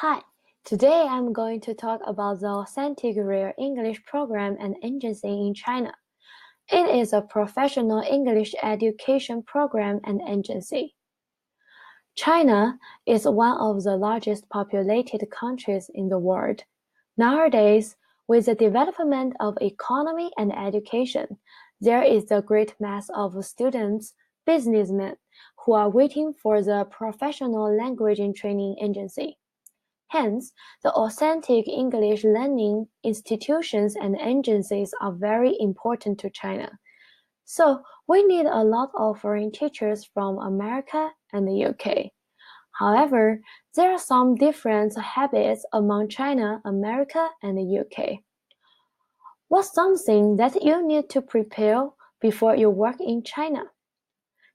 Hi, today I'm going to talk about the Authentic Rare English Program and Agency in China. It is a professional English education program and agency. China is one of the largest populated countries in the world. Nowadays, with the development of economy and education, there is a great mass of students, businessmen, who are waiting for the professional language training agency. Hence, the authentic English learning institutions and agencies are very important to China. So, we need a lot of foreign teachers from America and the UK. However, there are some different habits among China, America, and the UK. What's something that you need to prepare before you work in China?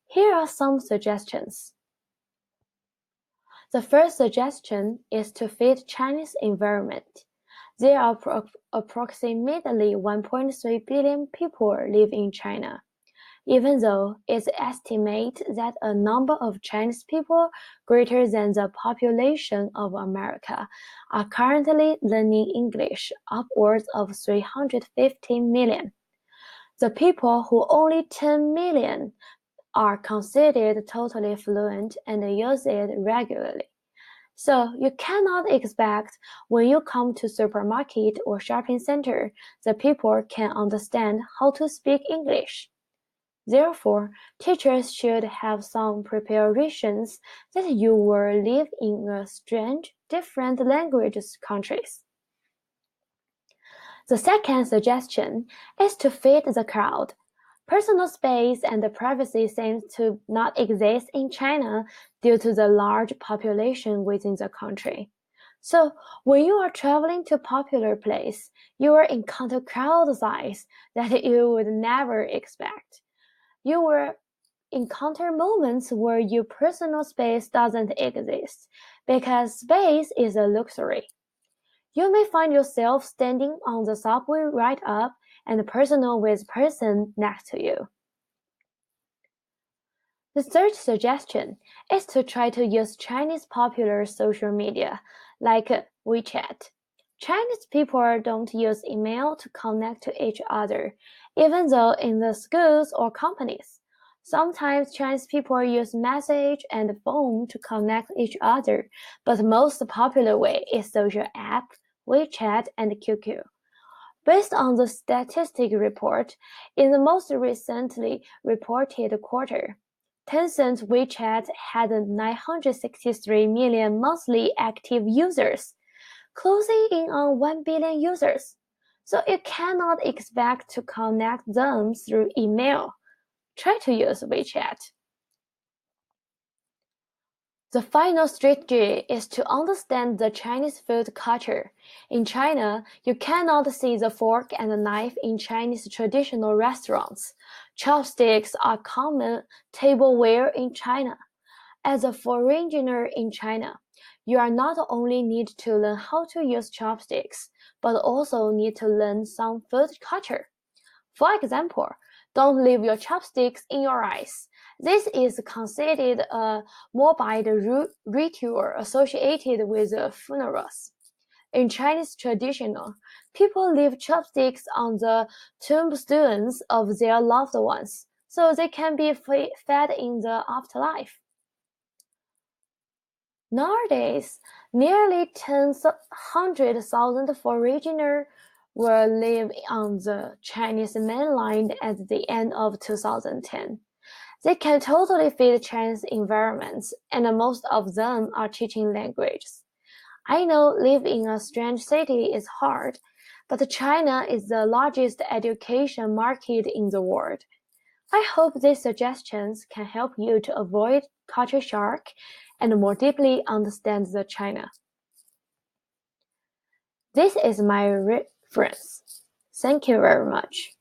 Here are some suggestions. The first suggestion is to fit Chinese environment. There are approximately 1.3 billion people live in China. Even though it's estimated that a number of Chinese people greater than the population of America are currently learning English, upwards of 350 million. The people who only 10 million are considered totally fluent and use it regularly. So you cannot expect when you come to supermarket or shopping center, the people can understand how to speak English. Therefore, teachers should have some preparations that you will live in a strange, different languages countries. The second suggestion is to fit the crowd. Personal space and privacy seems to not exist in China due to the large population within the country. So when you are traveling to a popular place, you will encounter crowd size that you would never expect. You will encounter moments where your personal space doesn't exist because space is a luxury. You may find yourself standing on the subway right up and personal with person next to you. The third suggestion is to try to use Chinese popular social media like WeChat. Chinese people don't use email to connect to each other, even though in the schools or companies. Sometimes Chinese people use message and phone to connect each other, but most popular way is social app, WeChat, and QQ. Based on the statistic report, in the most recently reported quarter, Tencent WeChat had 963 million monthly active users, closing in on 1 billion users. So you cannot expect to connect them through email. Try to use WeChat. The final strategy is to understand the Chinese food culture. In China, you cannot see the fork and the knife in Chinese traditional restaurants. Chopsticks are common tableware in China. As a foreigner in China, you are not only need to learn how to use chopsticks, but also need to learn some food culture. For example, don't leave your chopsticks in your eyes. This is considered a morbid ritual associated with funerals. In Chinese tradition, people leave chopsticks on the tombstones of their loved ones, so they can be fed in the afterlife. Nowadays, nearly 100,000 foreigners will live on the Chinese mainland at the end of 2010. They can totally fit Chinese environments, and most of them are teaching languages. I know living in a strange city is hard, but China is the largest education market in the world. I hope these suggestions can help you to avoid culture shock and more deeply understand the China. This is my reference. Thank you very much.